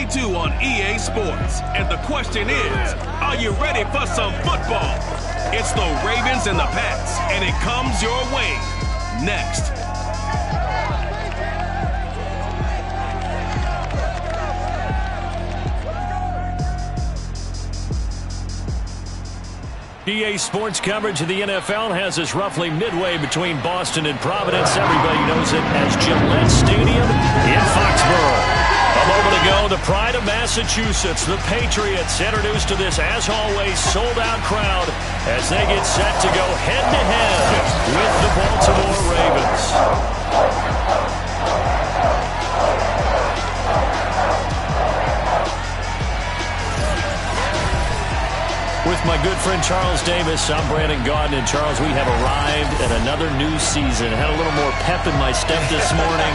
22 on EA Sports. And the question is, are you ready for some football? It's the Ravens and the Pats, and it comes your way next. EA Sports coverage of the NFL has us roughly midway between Boston and Providence. Everybody knows it as Gillette Stadium in Foxborough. A moment ago, the pride of Massachusetts, the Patriots, introduced to this, as always, sold-out crowd as they get set to go head-to-head with the Baltimore Ravens. With my good friend Charles Davis, I'm Brandon Gaudin. And Charles, we have arrived at another new season. Had a little more pep in my step this morning.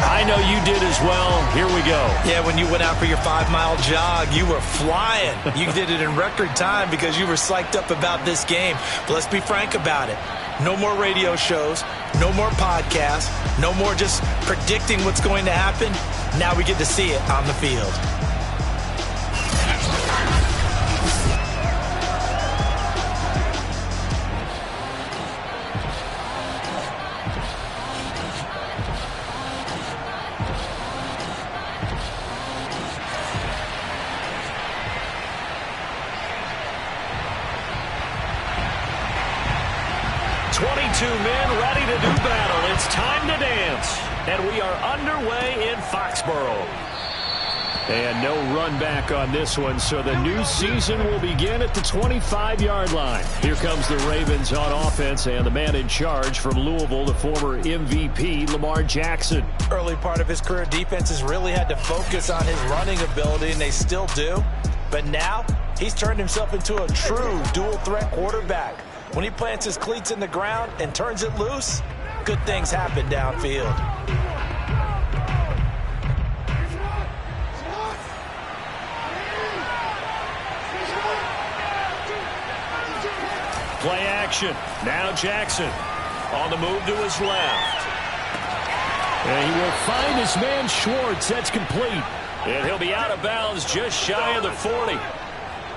I know you did as well. Here we go. Yeah, when you went out for your 5-mile jog, you were flying. You did it in record time because you were psyched up about this game. But let's be frank about it. No more radio shows, no more podcasts, no more just predicting what's going to happen. Now we get to see it on the field. Men ready to do battle. It's time to dance. And we are underway in Foxborough. And no run back on this one, so the new season will begin at the 25-yard line. Here comes the Ravens on offense, and the man in charge from Louisville, the former MVP, Lamar Jackson. Early part of his career, defenses really had to focus on his running ability, and they still do. But now, he's turned himself into a true dual-threat quarterback. When he plants his cleats in the ground and turns it loose, good things happen downfield. Play action. Now Jackson on the move to his left. And he will find his man Schwartz. That's complete. And he'll be out of bounds just shy of the 40.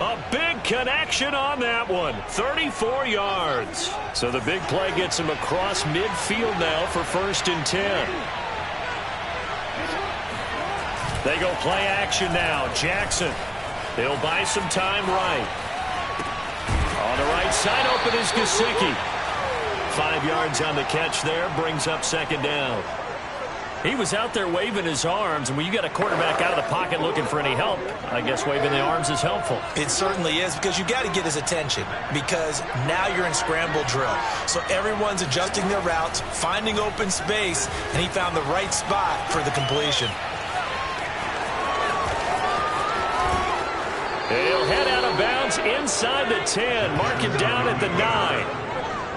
A big connection on that one. 34 yards. So the big play gets him across midfield now for 1st and 10. They go play action now. Jackson. He'll buy some time right. On the right side, open is Gesicki. 5 yards on the catch there. Brings up 2nd down. He was out there waving his arms, and when you got a quarterback out of the pocket looking for any help, I guess waving the arms is helpful. It certainly is, because you got to get his attention, because now you're in scramble drill. So everyone's adjusting their routes, finding open space, and he found the right spot for the completion. He'll head out of bounds inside the 10. Mark him down at the 9.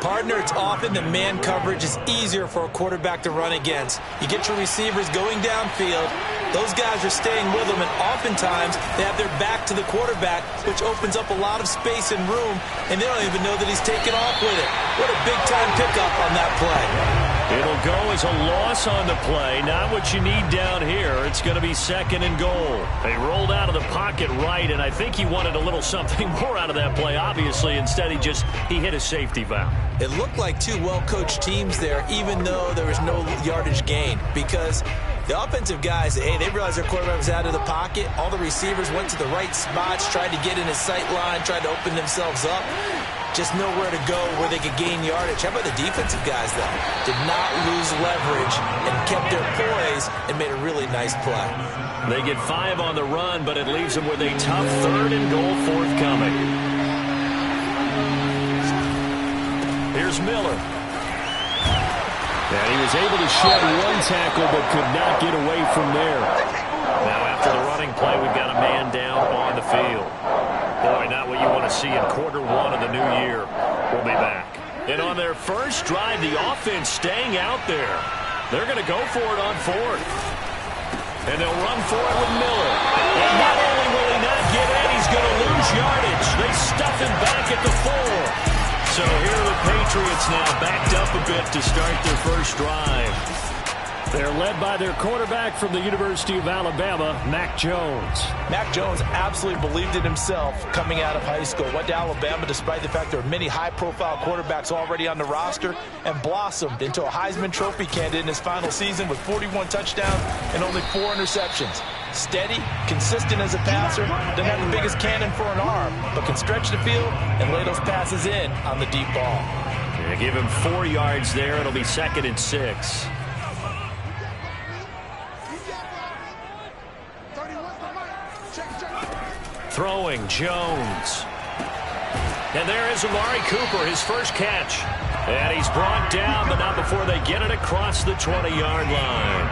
Partner, it's often the man coverage is easier for a quarterback to run against. You get your receivers going downfield. Those guys are staying with them, and oftentimes they have their back to the quarterback, which opens up a lot of space and room, and they don't even know that he's taken off with it. What a big-time pickup on that play. It'll go as a loss on the play. Not what you need down here. It's going to be 2nd and goal. They rolled out of the pocket right, and I think he wanted a little something more out of that play, obviously. Instead, he hit a safety valve. It looked like two well-coached teams there, even though there was no yardage gain, because the offensive guys, hey, they realized their quarterback was out of the pocket. All the receivers went to the right spots, tried to get in his sight line, tried to open themselves up. Just nowhere to go where they could gain yardage. How about the defensive guys, though? Did not lose leverage and kept their poise and made a really nice play. They get 5 on the run, but it leaves them with a tough 3rd and goal forthcoming. Here's Miller. And he was able to shed one tackle, but could not get away from there. Now after the running play, we've got a man down on the field. Boy, not what you want to see in quarter 1 of the new year. We'll be back. And on their first drive, the offense staying out there. They're going to go for it on 4th. And they'll run for it with Miller. And not only will he not get in, he's going to lose yardage. They stuff him back at the 4. So here are the Patriots now backed up a bit to start their first drive. They're led by their quarterback from the University of Alabama, Mac Jones. Mac Jones absolutely believed in himself coming out of high school. Went to Alabama despite the fact there are many high-profile quarterbacks already on the roster, and blossomed into a Heisman Trophy candidate in his final season with 41 touchdowns and only 4 interceptions. Steady, consistent as a passer, doesn't have the biggest cannon for an arm, but can stretch the field and lay those passes in on the deep ball. They give him 4 yards there. It'll be 2nd and 6. Throwing, Jones. And there is Amari Cooper, his first catch. And he's brought down, but not before they get it across the 20-yard line.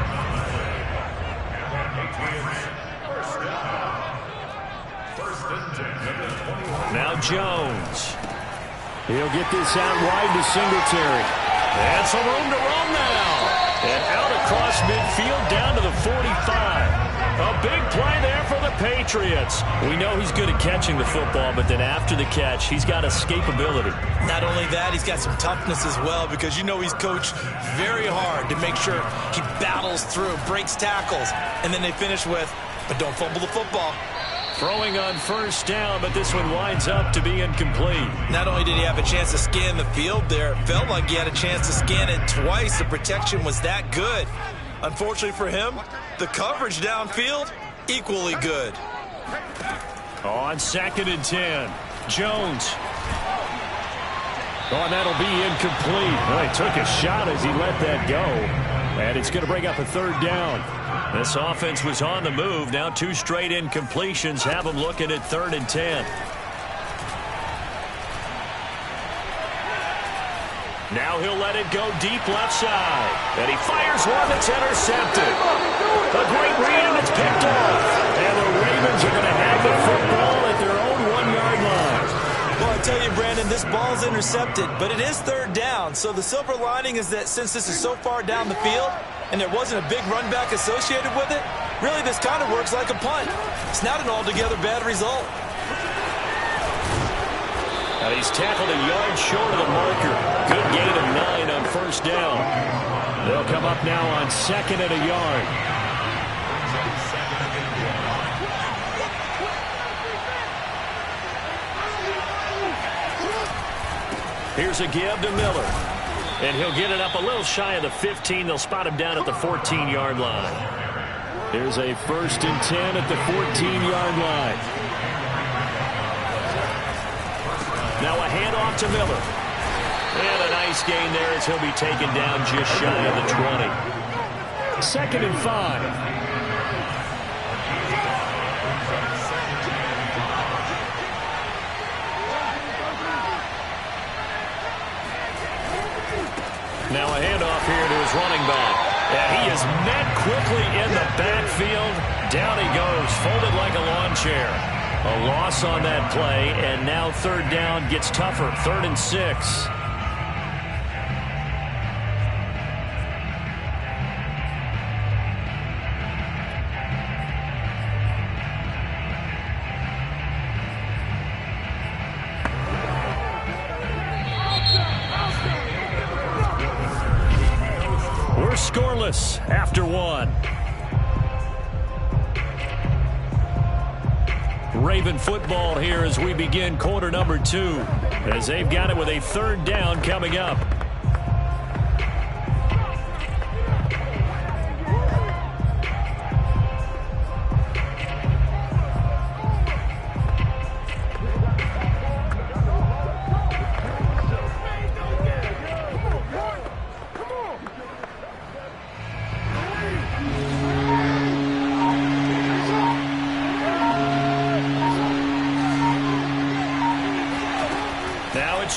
Now Jones. He'll get this out wide to Singletary. And some room to roam now. And out across midfield down to the 45. A big play there for the Patriots. We know he's good at catching the football, but then after the catch, he's got escapability. Not only that, he's got some toughness as well, because you know he's coached very hard to make sure he battles through, breaks tackles, and then they finish with, but don't fumble the football. Throwing on first down, but this one winds up to be incomplete. Not only did he have a chance to scan the field there, it felt like he had a chance to scan it twice. The protection was that good. Unfortunately for him, the coverage downfield, equally good. On 2nd and 10, Jones. Oh, and that'll be incomplete. Well, he took a shot as he let that go. And it's going to bring up a 3rd down. This offense was on the move. Now 2 straight incompletions have them looking at 3rd and 10. Now he'll let it go deep left side. And he fires one that's intercepted. A great read, and it's picked off. And the Ravens are going to have the football at their own 1-yard line. Well, I tell you, Brandon, this ball's intercepted, but it is 3rd down. So the silver lining is that since this is so far down the field and there wasn't a big run back associated with it, really this kind of works like a punt. It's not an altogether bad result. And he's tackled a yard short of the marker. Good gain of 9 on first down. They'll come up now on 2nd and a yard. Here's a give to Miller. And he'll get it up a little shy of the 15. They'll spot him down at the 14-yard line. Here's a 1st and 10 at the 14-yard line. Now a handoff to Miller. And a nice gain there as he'll be taken down just shy of the 20. 2nd and 5. Now a handoff here to his running back. And he is met quickly in the backfield. Down he goes, folded like a lawn chair. A loss on that play, and now 3rd down gets tougher. 3rd and 6. We're scoreless after 1. Raven football here as we begin quarter number 2, as they've got it with a 3rd down coming up.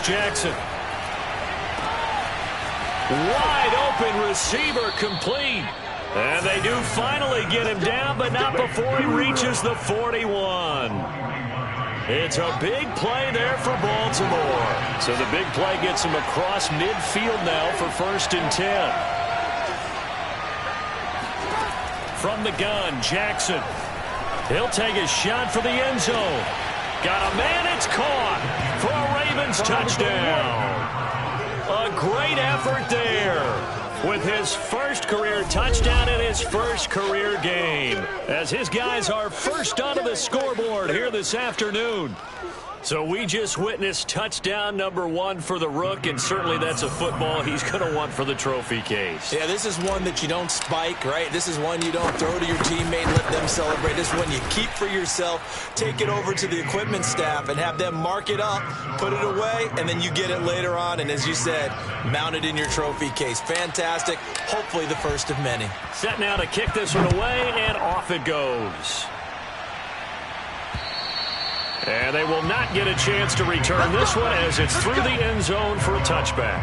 Jackson. Wide open receiver complete. And they do finally get him down, but not before he reaches the 41. It's a big play there for Baltimore. So the big play gets him across midfield now for 1st and 10. From the gun, Jackson. He'll take a shot for the end zone. Got a man, it's caught for a Ravens touchdown. A great effort there. with his first career touchdown in his first career game, as his guys are first onto the scoreboard here this afternoon. So we just witnessed touchdown number 1 for the Rook, and certainly that's a football he's going to want for the trophy case. Yeah, this is one that you don't spike, right? This is one you don't throw to your teammate and let them celebrate. This is one you keep for yourself, take it over to the equipment staff and have them mark it up, put it away, and then you get it later on. And as you said, mount it in your trophy case. Fantastic. Hopefully the first of many. Set now to kick this one away, and off it goes. And they will not get a chance to return this one as it's through the end zone for a touchback.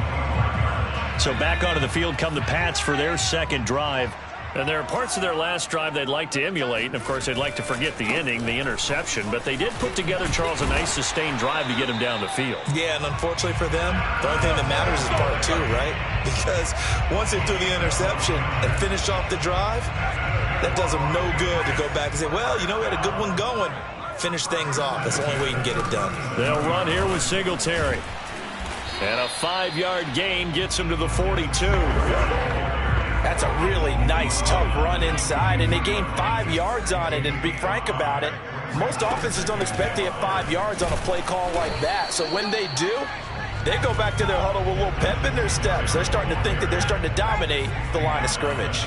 So back onto the field come the Pats for their second drive. And there are parts of their last drive they'd like to emulate. And, of course, they'd like to forget the inning, the interception. But they did put together, Charles, a nice sustained drive to get him down the field. Yeah, and unfortunately for them, the only thing that matters is part 2, right? Because once they threw the interception and finished off the drive, that does them no good to go back and say, well, you know, we had a good one going. Finish things off. That's the only way you can get it done. They'll run here with Singletary. And a 5-yard gain gets him to the 42. That's a really nice, tough run inside, and they gained 5 yards on it. And to be frank about it, most offenses don't expect to get 5 yards on a play call like that. So when they do, they go back to their huddle with a little pep in their steps. They're starting to think that they're starting to dominate the line of scrimmage.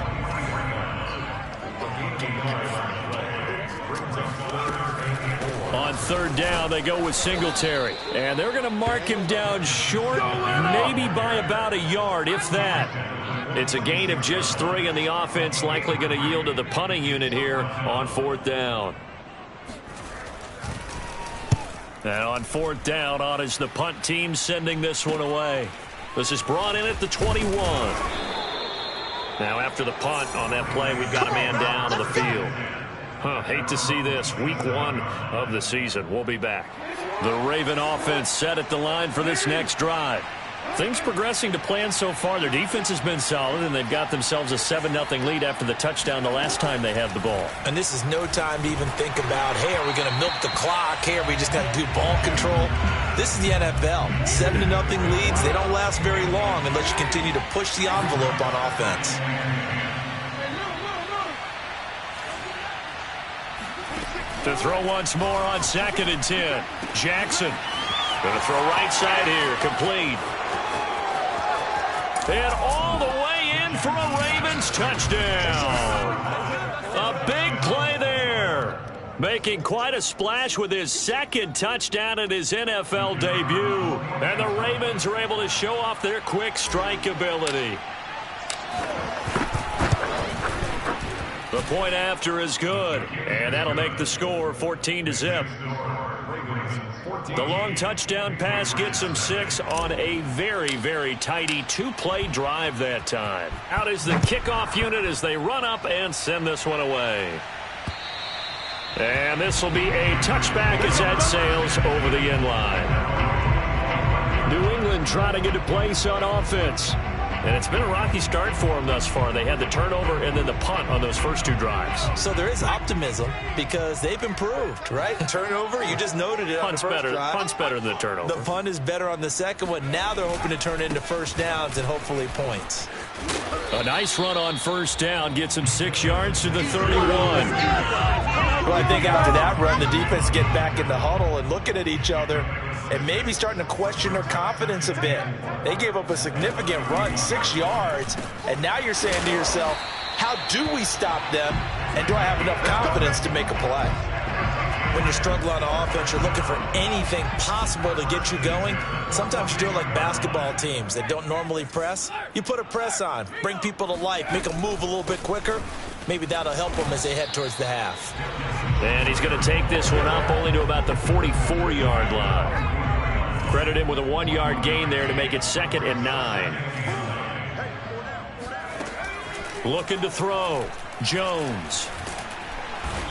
On third down, they go with Singletary. And they're going to mark him down short, maybe by about a yard, if that. It's a gain of just 3, and the offense likely going to yield to the punting unit here on fourth down. And on fourth down, on is the punt team sending this one away. This is brought in at the 21. Now after the punt on that play, we've got a man down on the field. Hate to see this. Week 1 of the season. We'll be back. The Raven offense set at the line for this next drive. Things progressing to plan so far. Their defense has been solid, and they've got themselves a 7-0 lead after the touchdown the last time they had the ball. And this is no time to even think about, hey, are we going to milk the clock? Hey, are we just going to do ball control? This is the NFL. 7-0 leads, they don't last very long unless you continue to push the envelope on offense. To throw once more on 2nd and 10. Jackson going to throw right side here. Complete. And all the way in for a Ravens touchdown. A big play there. Making quite a splash with his 2nd touchdown in his NFL debut. And the Ravens are able to show off their quick strike ability. The point after is good, and that'll make the score 14-0. The long touchdown pass gets them 6 on a very, very tidy 2-play drive that time. Out is the kickoff unit as they run up and send this one away. And this will be a touchback as that sails over the end line. New England trying to get a place on offense. And it's been a rocky start for them thus far. They had the turnover and then the punt on those first 2 drives. So there is optimism because they've improved, right? Turnover, you just noted it. Punt's better than the turnover. The punt is better on the second one. Now they're hoping to turn it into first downs and hopefully points. A nice run on first down gets him 6 yards to the 31. Well, I think after that run, the defense get back in the huddle and looking at each other and maybe starting to question their confidence a bit. They gave up a significant run, 6 yards, and now you're saying to yourself, how do we stop them, and do I have enough confidence to make a play? When you're struggling on offense, you're looking for anything possible to get you going. Sometimes you do it like basketball teams that don't normally press. You put a press on, bring people to life, make them move a little bit quicker. Maybe that'll help them as they head towards the half. And he's going to take this one up only to about the 44-yard line. Credit him with a 1-yard gain there to make it 2nd and 9. Looking to throw. Jones.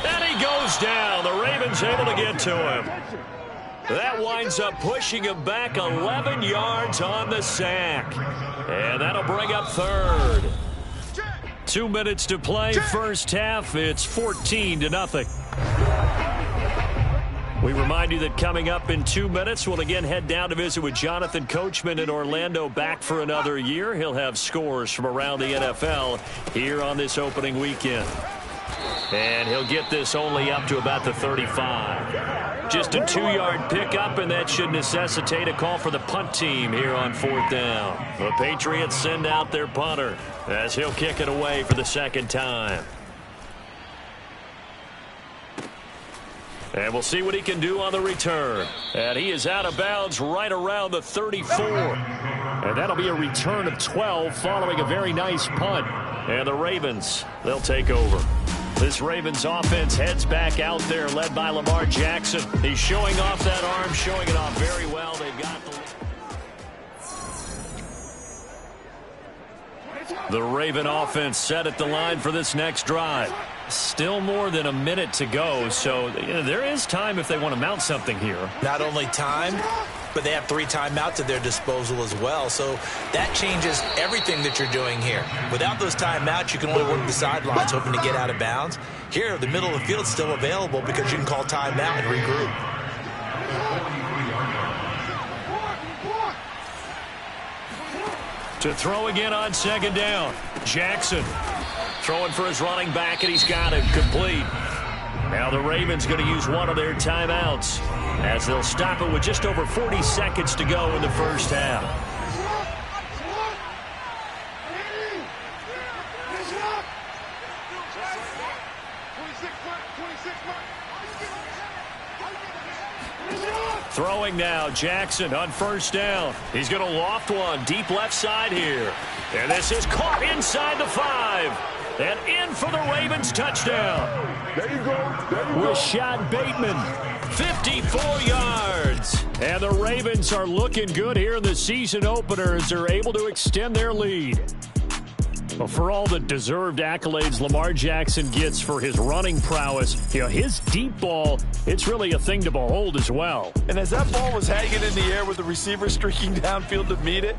And he goes down. The Ravens able to get to him. That winds up pushing him back 11 yards on the sack. And that'll bring up 3rd. 2 minutes to play, first half. It's 14-0. We remind you that coming up in 2 minutes, we'll again head down to visit with Jonathan Coachman in Orlando, back for another year. He'll have scores from around the NFL here on this opening weekend. And he'll get this only up to about the 35. Just a 2-yard pickup, and that should necessitate a call for the punt team here on 4th down. The Patriots send out their punter as he'll kick it away for the second time. And we'll see what he can do on the return. And he is out of bounds right around the 34. And that'll be a return of 12 following a very nice punt. And the Ravens, they'll take over. This Ravens offense heads back out there, led by Lamar Jackson. He's showing off that arm, showing it off very well. They've got the Raven offense set at the line for this next drive. Still more than a minute to go, so there is time if they want to mount something here. Not only time, but they have 3 timeouts at their disposal as well. So that changes everything that you're doing here. Without those timeouts, you can only work the sidelines hoping to get out of bounds. Here, the middle of the field is still available because you can call timeout and regroup. To throw again on second down. Jackson throwing for his running back, and he's got it complete. Now the Ravens going to use one of their timeouts as they'll stop it with just over 40 seconds to go in the first half. Throwing now, Jackson on first down. He's going to loft one deep left side here. And this is caught inside the 5. And in for the Ravens touchdown. There you go. Rashad Bateman, 54 yards. And the Ravens are looking good here in the season opener as they're able to extend their lead. Well, for all the deserved accolades Lamar Jackson gets for his running prowess, his deep ball, it's really a thing to behold as well. And as that ball was hanging in the air with the receiver streaking downfield to meet it,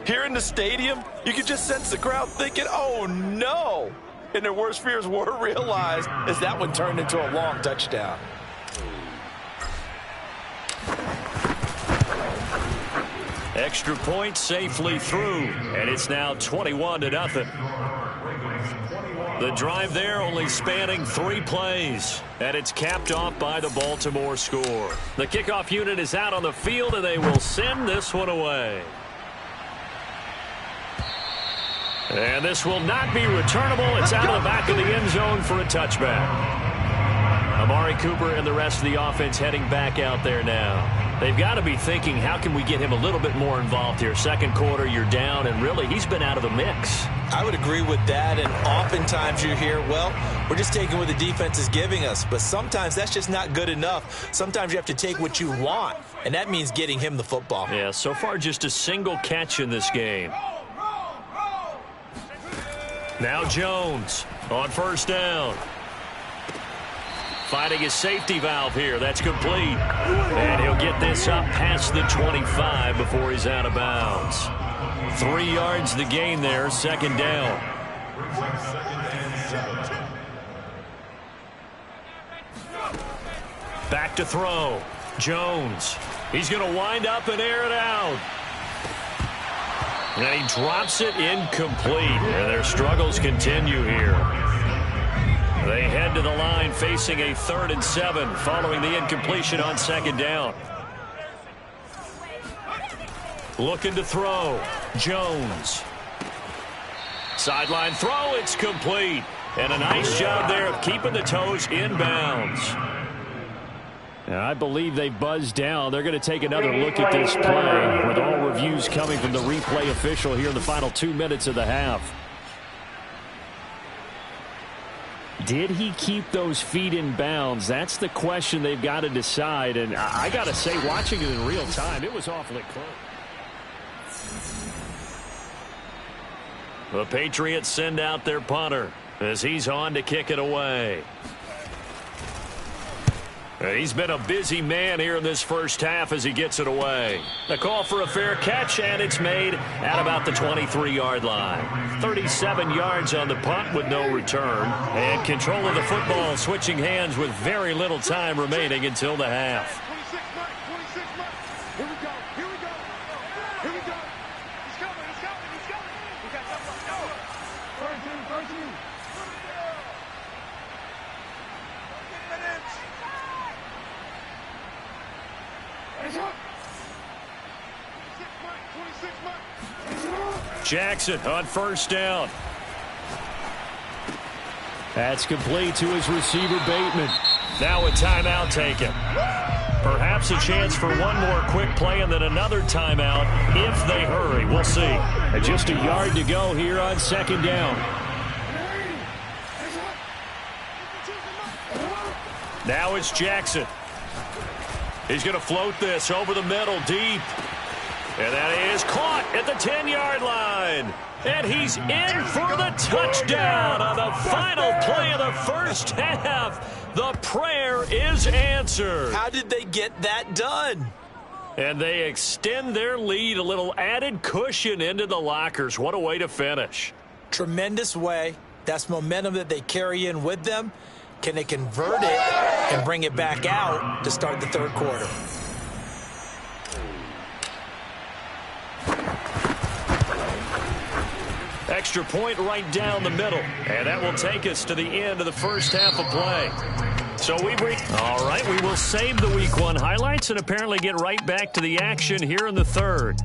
here in the stadium, you could just sense the crowd thinking, oh, no. And their worst fears were realized as that one turned into a long touchdown. Extra point safely through, and it's now 21-0. The drive there only spanning 3 plays, and it's capped off by the Baltimore score. The kickoff unit is out on the field, and they will send this one away. And this will not be returnable. It's out of the back of the end zone for a touchback. Amari Cooper and the rest of the offense heading back out there now. They've got to be thinking, how can we get him a little bit more involved here? Second quarter, you're down, and really, he's been out of the mix. I would agree with that, and oftentimes you hear, well, we're just taking what the defense is giving us. But sometimes that's just not good enough. Sometimes you have to take what you want, and that means getting him the football. Yeah, so far just a single catch in this game. Now Jones on first down. Finding his safety valve here. That's complete. And he'll get this up past the 25 before he's out of bounds. 3 yards the gain there, second down. Back to throw. Jones. He's going to wind up and air it out. And he drops it incomplete. And their struggles continue here. They head to the line facing a 3rd and 7 following the incompletion on second down. Looking to throw. Jones. Sideline throw. It's complete. And a nice job there of keeping the toes inbounds. Now, I believe they buzzed down. They're going to take another look at this play with all reviews coming from the replay official here in the final 2 minutes of the half. Did he keep those feet in bounds? That's the question they've got to decide. And I got to say, watching it in real time, it was awfully close. The Patriots send out their punter as he's on to kick it away. He's been a busy man here in this first half as he gets it away. The call for a fair catch, and it's made at about the 23-yard line. 37 yards on the punt with no return. And control of the football switching hands with very little time remaining until the half. Here we go. Here we go. Here we go. He's coming. He's coming. He's coming. We got something. Go. First team. First team. Jackson on first down. That's complete to his receiver, Bateman. Now a timeout taken. Perhaps a chance for one more quick play and then another timeout if they hurry. We'll see. And just a yard to go here on second down. Now it's Jackson. He's going to float this over the middle deep. And that is caught at the 10-yard line. And he's in for the touchdown on the final play of the first half. The prayer is answered. How did they get that done? And they extend their lead, a little added cushion into the lockers. What a way to finish. Tremendous way. That's momentum that they carry in with them. Can they convert it and bring it back out to start the third quarter? Extra point right down the middle. And that will take us to the end of the first half of play. So all right, we will save the Week 1 highlights and apparently get right back to the action here in the third.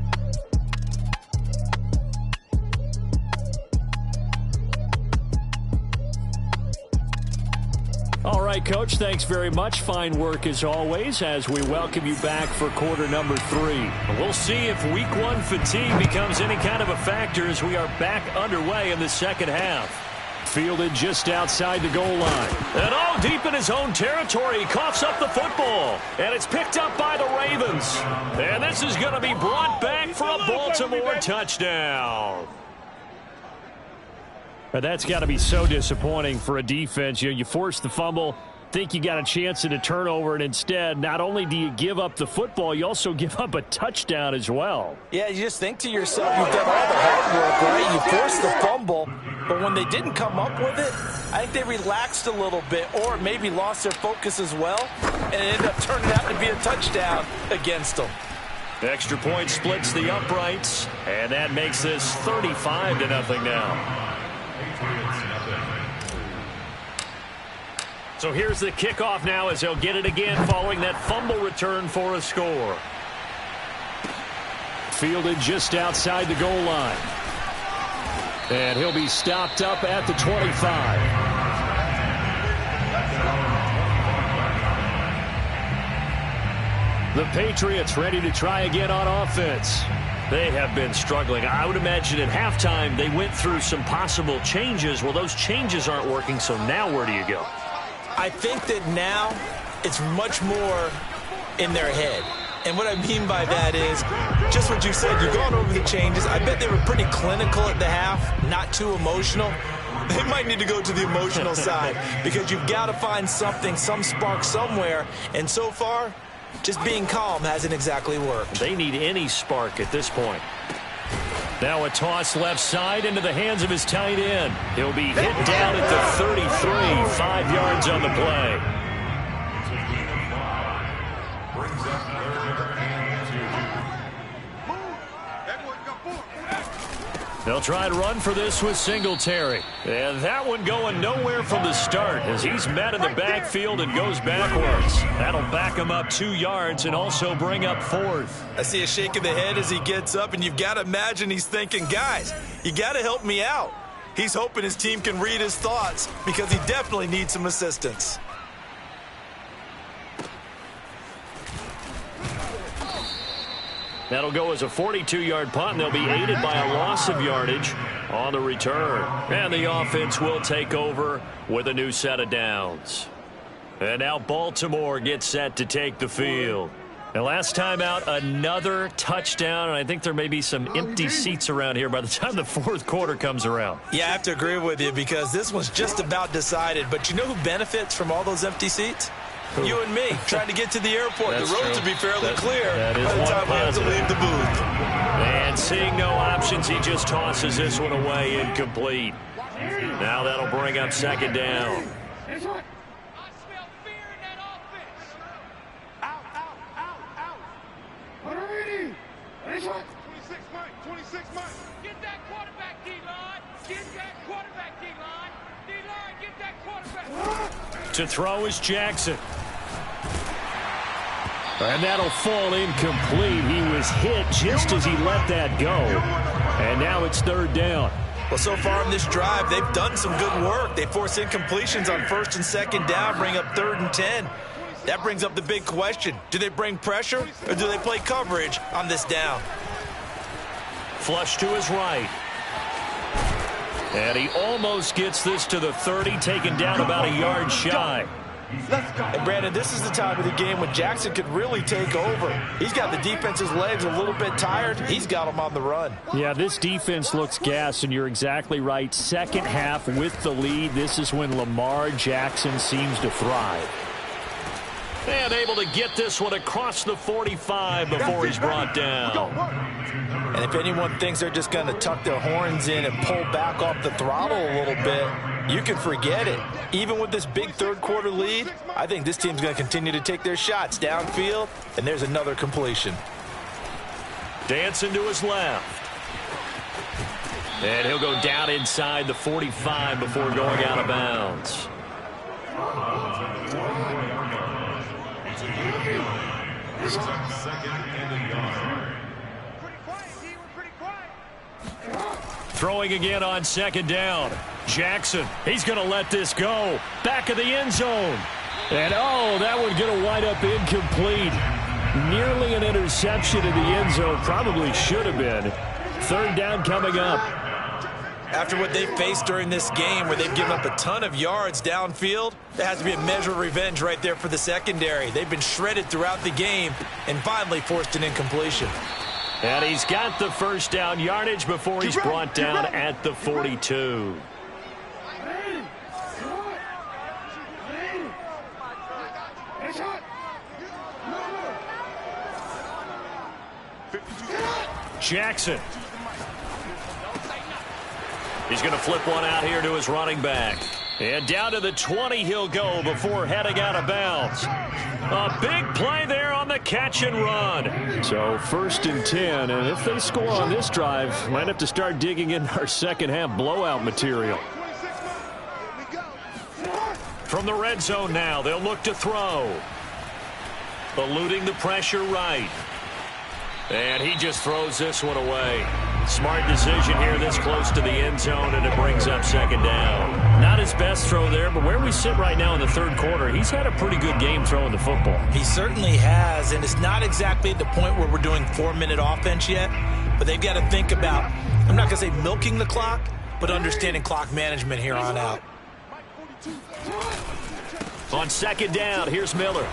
All right, Coach, thanks very much. Fine work as always as we welcome you back for quarter number 3. We'll see if Week 1 fatigue becomes any kind of a factor as we are back underway in the second half. Fielded just outside the goal line. And all deep in his own territory, he coughs up the football. And it's picked up by the Ravens. And this is going to be brought back for a Baltimore touchdown. That's got to be so disappointing for a defense. You force the fumble, think you got a chance at a turnover, and instead, not only do you give up the football, you also give up a touchdown as well. Yeah, you just think to yourself, you've done all the hard work, right? You forced the fumble, but when they didn't come up with it, I think they relaxed a little bit or maybe lost their focus as well, and it ended up turning out to be a touchdown against them. Extra point splits the uprights, and that makes this 35-0 now. So here's the kickoff now as they'll get it again following that fumble return for a score. Fielded just outside the goal line. And he'll be stopped up at the 25. The Patriots ready to try again on offense. They have been struggling. I would imagine at halftime they went through some possible changes. Well, those changes aren't working, so now where do you go? I think that now it's much more in their head. And what I mean by that is just what you said. You've gone over the changes. I bet they were pretty clinical at the half, not too emotional. They might need to go to the emotional side because you've got to find something, some spark somewhere. And so far, just being calm hasn't exactly worked. They need any spark at this point. Now a toss left side into the hands of his tight end. He'll be hit down at the 33, 5 yards on the play. They'll try and run for this with Singletary. And that one going nowhere from the start as he's met in the backfield and goes backwards. That'll back him up 2 yards and also bring up 4th. I see a shake of the head as he gets up, and you've got to imagine he's thinking, guys, you got to help me out. He's hoping his team can read his thoughts because he definitely needs some assistance. That'll go as a 42-yard punt, and they'll be aided by a loss of yardage on the return. And the offense will take over with a new set of downs. And now Baltimore gets set to take the field. And last time out, another touchdown, and I think there may be some empty seats around here by the time the fourth quarter comes around. Yeah, I have to agree with you because this one's just about decided. But you know who benefits from all those empty seats? You and me, trying to get to the airport. That's the road true. to be fairly clear that is by the one time we have to positive. leave the booth. And seeing no options, he just tosses this one away, incomplete. Now that'll bring up second down. I smell fear in that offense. Out. What are we? 26 Mike. Get that quarterback, D-line. Get that quarterback, D-line. D-line, get that quarterback. To throw is Jackson. And that'll fall incomplete. He was hit just as he let that go. And now it's third down. Well, so far in this drive, they've done some good work. They force incompletions on first and second down, bring up 3rd and 10. That brings up the big question. Do they bring pressure or do they play coverage on this down? Flush to his right. And he almost gets this to the 30, taken down about a yard shy. And Brandon, this is the time of the game when Jackson could really take over. He's got the defense's legs a little bit tired. He's got them on the run. Yeah, this defense looks gassed, and you're exactly right. Second half with the lead, this is when Lamar Jackson seems to thrive. And able to get this one across the 45 before he's brought down. And if anyone thinks they're just going to tuck their horns in and pull back off the throttle a little bit, you can forget it. Even with this big third-quarter lead, I think this team's going to continue to take their shots downfield, and there's another completion. Dancing to his left. And he'll go down inside the 45 before going out of bounds. Throwing again on second down. Jackson, he's going to let this go. Back of the end zone. And, oh, that one's going to wind up incomplete. Nearly an interception in the end zone. Probably should have been. Third down coming up. After what they've faced during this game where they've given up a ton of yards downfield, there has to be a measure of revenge right there for the secondary. They've been shredded throughout the game and finally forced an incompletion. And he's got the first down yardage before he's brought down at the 42. Jackson. He's going to flip one out here to his running back. And down to the 20 he'll go before heading out of bounds. A big play there on the catch and run. So 1st and 10, and if they score on this drive, might have to start digging in our second half blowout material. From the red zone now, they'll look to throw. Eluding the pressure right. And he just throws this one away. Smart decision here this close to the end zone, and it brings up second down. Not his best throw there, but where we sit right now in the third quarter, he's had a pretty good game throwing the football. He certainly has, and it's not exactly at the point where we're doing 4-minute offense yet, but they've got to think about, I'm not going to say milking the clock, but understanding clock management here on out. On second down, here's Miller.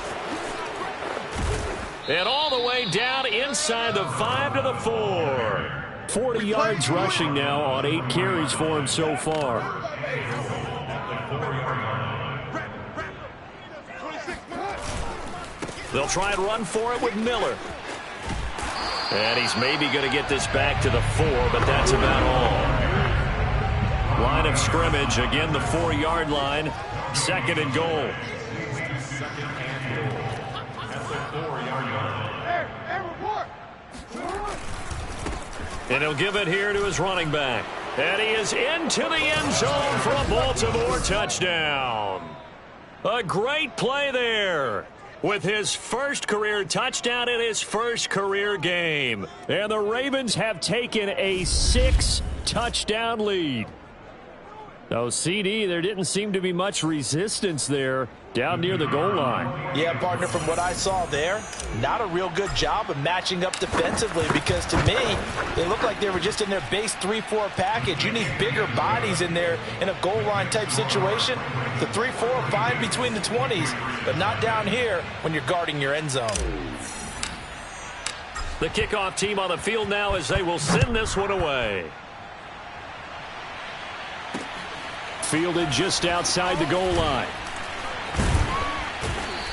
And all the way down inside the 5 to the 4. 40 yards rushing now on 8 carries for him so far. They'll try and run for it with Miller. And he's maybe going to get this back to the 4, but that's about all. Line of scrimmage, again the 4-yard line. 2nd and goal. And he'll give it here to his running back. And he is into the end zone for a Baltimore touchdown. A great play there with his first career touchdown in his first career game. And the Ravens have taken a 6-touchdown lead. No, CD, there didn't seem to be much resistance there down near the goal line. Yeah, partner, from what I saw there, not a real good job of matching up defensively because to me, they looked like they were just in their base 3-4 package. You need bigger bodies in there in a goal line type situation. The 3-4 fine between the 20s, but not down here when you're guarding your end zone. The kickoff team on the field now as they will send this one away. Fielded just outside the goal line.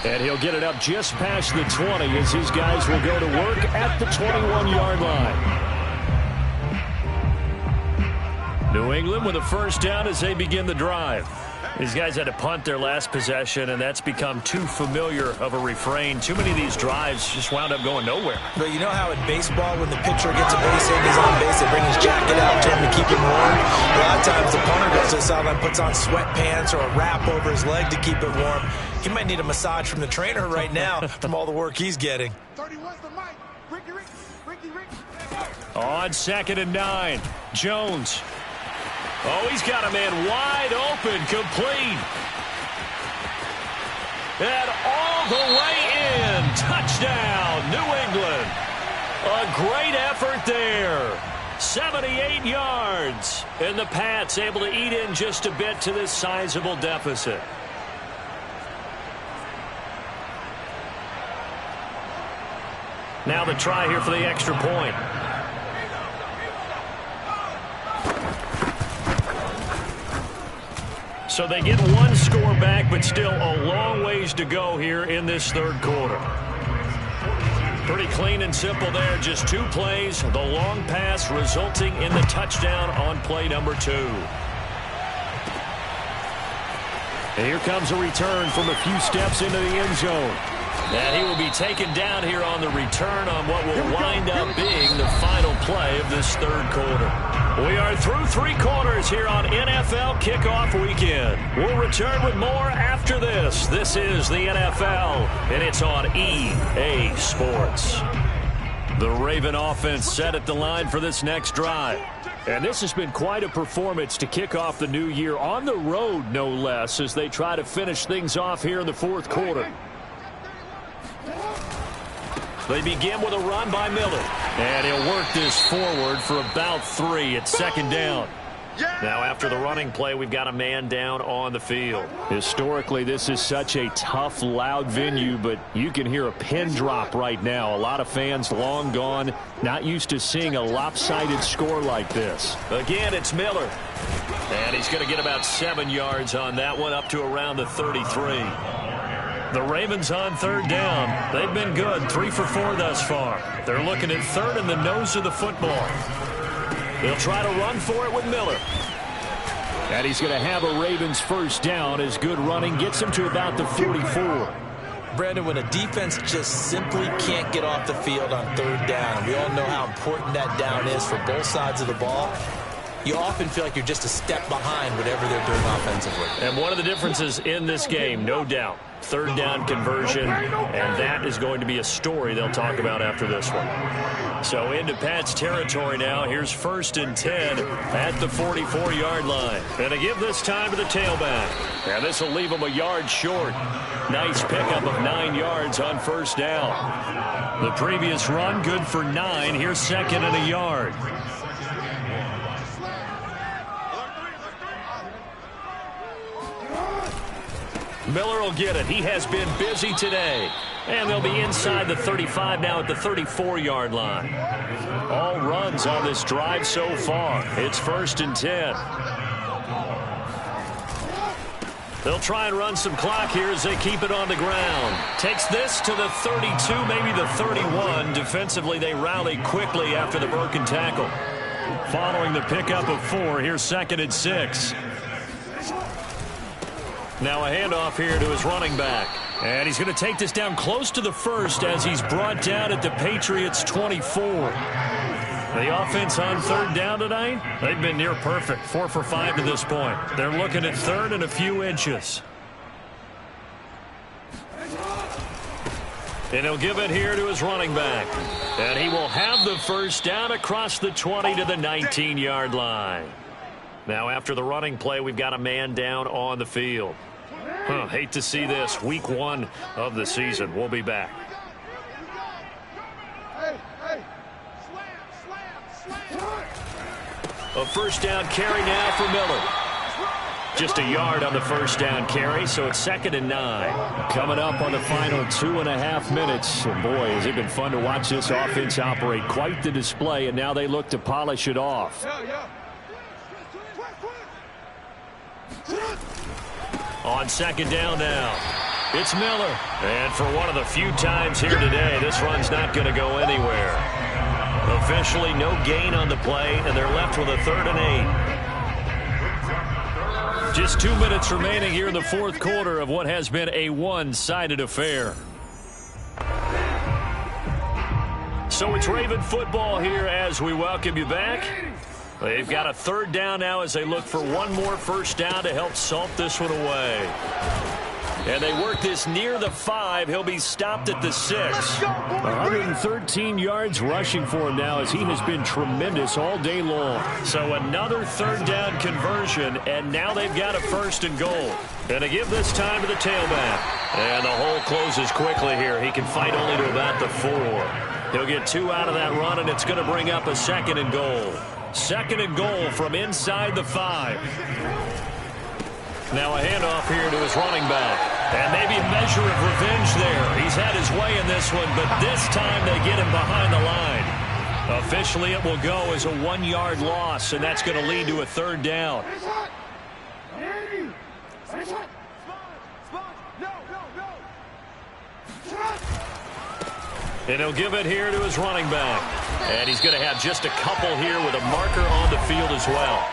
And he'll get it up just past the 20 as his guys will go to work at the 21-yard line. New England with a first down as they begin the drive. These guys had to punt their last possession, and that's become too familiar of a refrain. Too many of these drives just wound up going nowhere. But you know how in baseball, when the pitcher gets a base hit and he's on base, they bring his jacket out to him to keep him warm? A lot of times the punter goes to the sideline, puts on sweatpants or a wrap over his leg to keep it warm. He might need a massage from the trainer right now from all the work he's getting. 31's the mic. Ricky. On 2nd and 9, Jones. Oh, he's got a man wide open, complete. And all the way in. Touchdown, New England. A great effort there. 78 yards. And the Pats able to eat in just a bit to this sizable deficit. Now the try here for the extra point. So they get one score back, but still a long ways to go here in this third quarter. Pretty clean and simple there. Just 2 plays. The long pass resulting in the touchdown on play number 2. And here comes a return from a few steps into the end zone. And he will be taken down here on the return on what will wind up being the final play of this third quarter. We are through 3 quarters here on NFL Kickoff Weekend. We'll return with more after this. This is the NFL, and it's on EA Sports. The Raven offense set at the line for this next drive. And this has been quite a performance to kick off the new year on the road, no less, as they try to finish things off here in the fourth quarter. They begin with a run by Miller. And he'll work this forward for about 3 at 2nd down. Now after the running play, we've got a man down on the field. Historically, this is such a tough, loud venue, but you can hear a pin drop right now. A lot of fans long gone, not used to seeing a lopsided score like this. Again, it's Miller. And he's going to get about 7 yards on that one, up to around the 33. The Ravens on 3rd down. They've been good, 3 for 4 thus far. They're looking at 3rd in the nose of the football. They'll try to run for it with Miller. And he's going to have a Ravens first down as good running gets him to about the 44. Brandon, when a defense just simply can't get off the field on 3rd down, and we all know how important that down is for both sides of the ball, you often feel like you're just a step behind whatever they're doing offensively. And one of the differences in this game, no doubt, 3rd down conversion, and that is going to be a story they'll talk about after this one. So into Pat's territory now. Here's 1st and 10 at the 44-yard line. And a give this time to the tailback. And this will leave him a yard short. Nice pickup of 9 yards on 1st down. The previous run good for 9. Here's 2nd and a yard. Miller will get it. He has been busy today. And they'll be inside the 35 now at the 34-yard line. All runs on this drive so far. It's 1st and 10. They'll try and run some clock here as they keep it on the ground. Takes this to the 32, maybe the 31. Defensively, they rally quickly after the broken tackle. Following the pickup of 4, here's 2nd and 6. Now a handoff here to his running back. And he's going to take this down close to the 1st as he's brought down at the Patriots' 24. The offense on 3rd down tonight, they've been near perfect. 4 for 5 to this point. They're looking at 3rd and a few inches. And he'll give it here to his running back. And he will have the first down across the 20 to the 19-yard line. Now after the running play, we've got a man down on the field. Hate to see this. Week 1 of the season. We'll be back. A first down carry now for Miller. Just a yard on the first down carry, so it's 2nd and 9. Coming up on the final 2.5 minutes. And boy, has it been fun to watch this offense operate. Quite the display, and now they look to polish it off. On 2nd down now. It's Miller. And for one of the few times here today, this run's not going to go anywhere. Officially no gain on the play, and they're left with a 3rd and 8. Just 2 minutes remaining here in the fourth quarter of what has been a one-sided affair. So it's Raven football here as we welcome you back. They've got a 3rd down now as they look for one more first down to help salt this one away. And they work this near the 5. He'll be stopped at the 6. 113 yards rushing for him now as he has been tremendous all day long. So another 3rd down conversion, and now they've got a 1st and goal. And they give this time to the tailback. And the hole closes quickly here. He can fight only to about the 4. He'll get 2 out of that run, and it's going to bring up a 2nd and goal. 2nd and goal from inside the 5. Now a handoff here to his running back. And maybe a measure of revenge there. He's had his way in this one, but this time they get him behind the line. Officially, it will go as a 1-yard loss, and that's going to lead to a 3rd down. And he'll give it here to his running back. And he's going to have just a couple here with a marker on the field as well.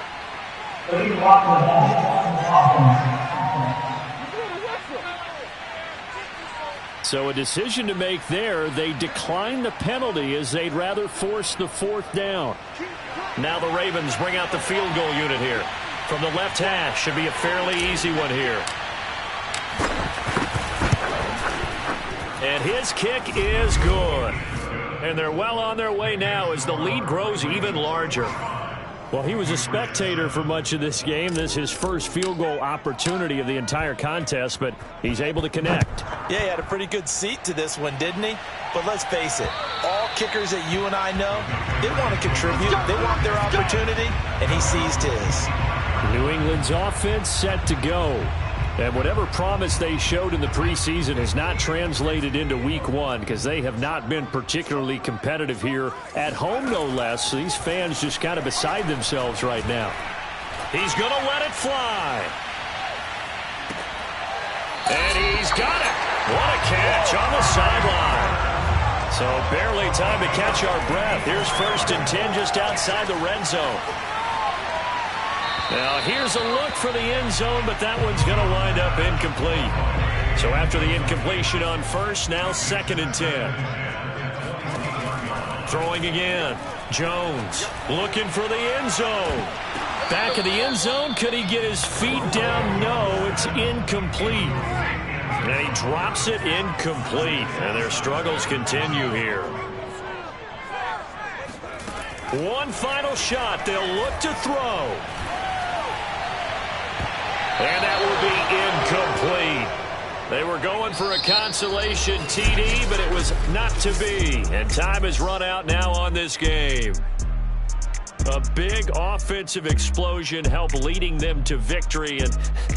So a decision to make there. They decline the penalty as they'd rather force the 4th down. Now the Ravens bring out the field goal unit here. From the left hash, should be a fairly easy one here. And his kick is good. And they're well on their way now as the lead grows even larger. Well, he was a spectator for much of this game. This is his first field goal opportunity of the entire contest, but he's able to connect. Yeah, he had a pretty good seat to this one, didn't he? But let's face it, all kickers that you and I know, they want to contribute. They want their opportunity, and he seized his. New England's offense set to go. And whatever promise they showed in the preseason has not translated into week 1 because they have not been particularly competitive here at home, no less. So these fans just kind of beside themselves right now. He's going to let it fly. And he's got it. What a catch on the sideline. So barely time to catch our breath. Here's 1st and 10 just outside the red zone. Now, here's a look for the end zone, but that one's going to wind up incomplete. So after the incompletion on 1st, now 2nd and 10. Throwing again. Jones looking for the end zone. Back of the end zone. Could he get his feet down? No, it's incomplete. And he drops it incomplete. And their struggles continue here. One final shot. They'll look to throw. And that will be incomplete. They were going for a consolation TD, but it was not to be. And time has run out now on this game. A big offensive explosion helped leading them to victory. And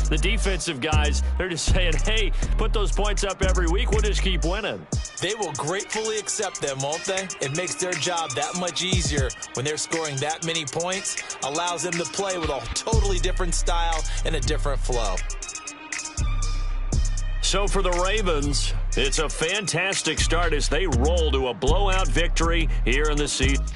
the defensive guys, they're just saying, hey, put those points up every week. We'll just keep winning. They will gratefully accept them, won't they? It makes their job that much easier when they're scoring that many points. Allows them to play with a totally different style and a different flow. So for the Ravens, it's a fantastic start as they roll to a blowout victory here in the season.